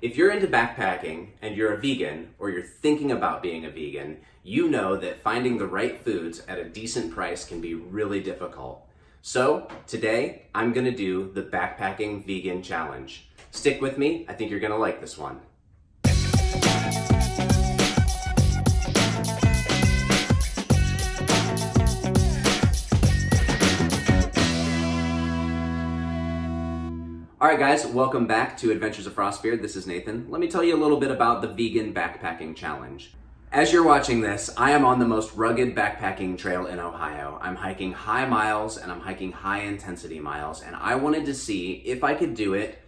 If you're into backpacking and you're a vegan or you're thinking about being a vegan, you know that finding the right foods at a decent price can be really difficult. So today I'm gonna do the Backpacking Vegan Challenge. Stick with me, I think you're gonna like this one. Alright guys, welcome back to Adventures of Frostbeard. This is Nathan. Let me tell you a little bit about the Vegan Backpacking Challenge. As you're watching this, I am on the most rugged backpacking trail in Ohio. I'm hiking high miles and I'm hiking high intensity miles, and I wanted to see if I could do it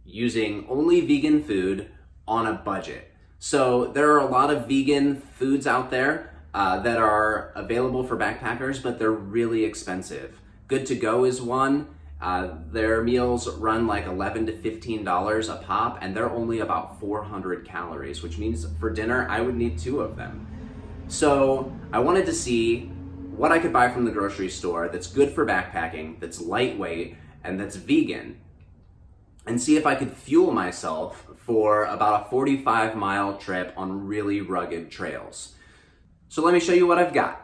using only vegan food on a budget. So there are a lot of vegan foods out there that are available for backpackers, but they're really expensive. Good to Go is one. Their meals run like $11 to $15 a pop, and they're only about 400 calories, which means for dinner I would need 2 of them. So I wanted to see what I could buy from the grocery store that's good for backpacking, that's lightweight, and that's vegan, and see if I could fuel myself for about a 45-mile trip on really rugged trails. So let me show you what I've got.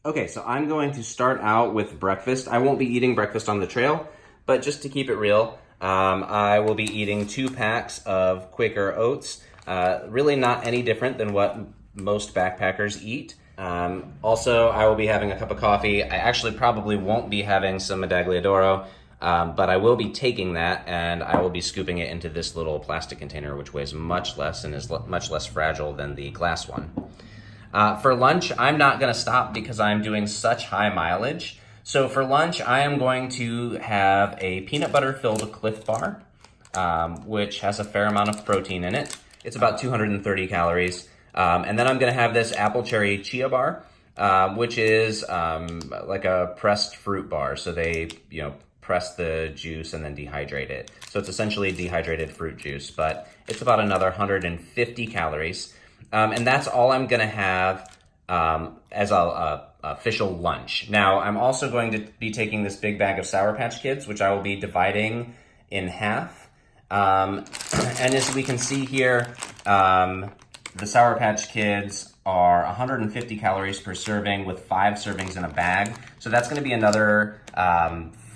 Okay, so I'm going to start out with breakfast. I won't be eating breakfast on the trail, but just to keep it real, I will be eating 2 packs of Quaker oats. Really not any different than what most backpackers eat. Also, I will be having a cup of coffee. I actually probably won't be having some Medaglia d'Oro, but I will be taking that and I will be scooping it into this little plastic container, which weighs much less and is much less fragile than the glass one. For lunch, I'm not going to stop because I'm doing such high mileage. So for lunch, I am going to have a peanut butter filled Cliff Bar, which has a fair amount of protein in it. It's about 230 calories. And then I'm going to have this apple cherry chia bar, which is like a pressed fruit bar. So they, press the juice and then dehydrate it. So it's essentially dehydrated fruit juice, but it's about another 150 calories. And that's all I'm gonna have as a official lunch. Now, I'm also going to be taking this big bag of Sour Patch Kids, which I will be dividing in half. And as we can see here, the Sour Patch Kids are 150 calories per serving with 5 servings in a bag. So that's gonna be another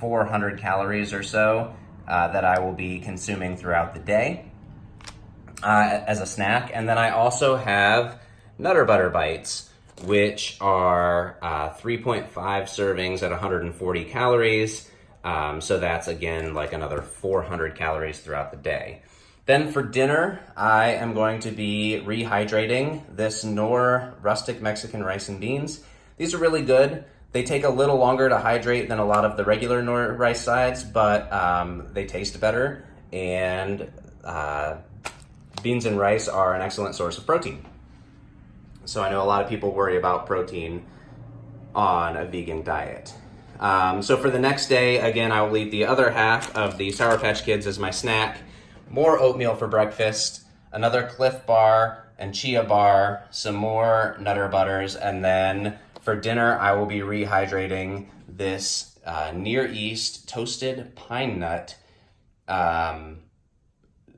400 calories or so that I will be consuming throughout the day. As a snack. And then I also have Nutter Butter Bites, which are 3.5 servings at 140 calories. So that's again like another 400 calories throughout the day. Then for dinner, I am going to be rehydrating this Knorr Rustic Mexican Rice and Beans. These are really good. They take a little longer to hydrate than a lot of the regular Knorr rice sides, but they taste better, and beans and rice are an excellent source of protein. So I know a lot of people worry about protein on a vegan diet. So for the next day, again, I will eat the other half of the Sour Patch Kids as my snack, more oatmeal for breakfast, another Cliff Bar and Chia Bar, some more Nutter Butters, and then for dinner, I will be rehydrating this Near East toasted pine nut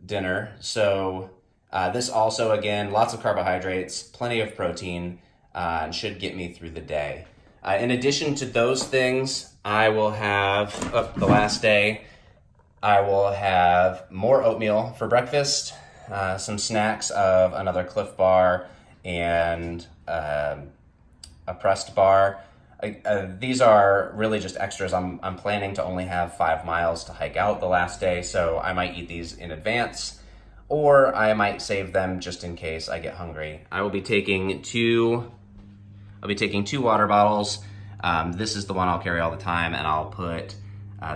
dinner. So this also, again, lots of carbohydrates, plenty of protein, and should get me through the day. In addition to those things, I will have, the last day, I will have more oatmeal for breakfast, some snacks of another Cliff Bar and a pressed bar. These are really just extras. I'm planning to only have 5 miles to hike out the last day, so I might eat these in advance, or I might save them just in case I get hungry. I will be taking 2 water bottles. This is the one I'll carry all the time, and I'll put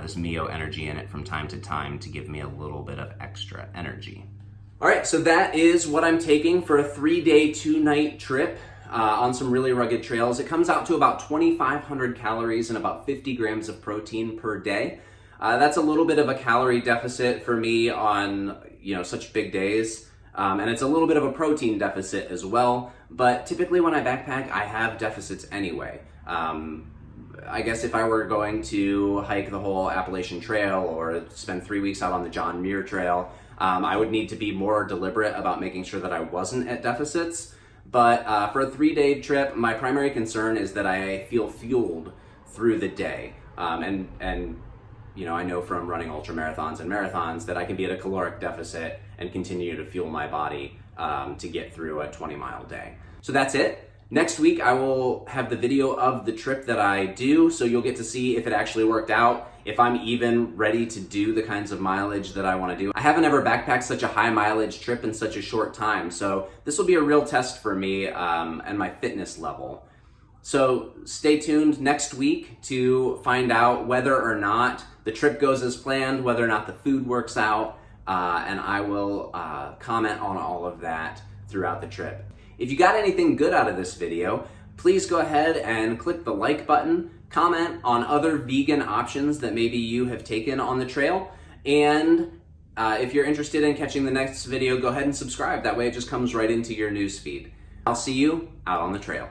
this Mio Energy in it from time to time to give me a little bit of extra energy. All right, so that is what I'm taking for a 3-day, 2-night trip on some really rugged trails. It comes out to about 2,500 calories and about 50 grams of protein per day. That's a little bit of a calorie deficit for me on such big days. And it's a little bit of a protein deficit as well, but typically when I backpack, I have deficits anyway. I guess if I were going to hike the whole Appalachian Trail or spend 3 weeks out on the John Muir Trail, I would need to be more deliberate about making sure that I wasn't at deficits. But for a 3-day trip, my primary concern is that I feel fueled through the day. And you know, I know from running ultra marathons and marathons that I can be at a caloric deficit and continue to fuel my body to get through a 20-mile day. So that's it. Next week, I will have the video of the trip that I do, so you'll get to see if it actually worked out, if I'm even ready to do the kinds of mileage that I want to do. I haven't ever backpacked such a high mileage trip in such a short time, so this will be a real test for me and my fitness level. So stay tuned next week to find out whether or not the trip goes as planned, whether or not the food works out, and I will comment on all of that throughout the trip. If you got anything good out of this video, please go ahead and click the like button, comment on other vegan options that maybe you have taken on the trail, and if you're interested in catching the next video, go ahead and subscribe. That way it just comes right into your newsfeed. I'll see you out on the trail.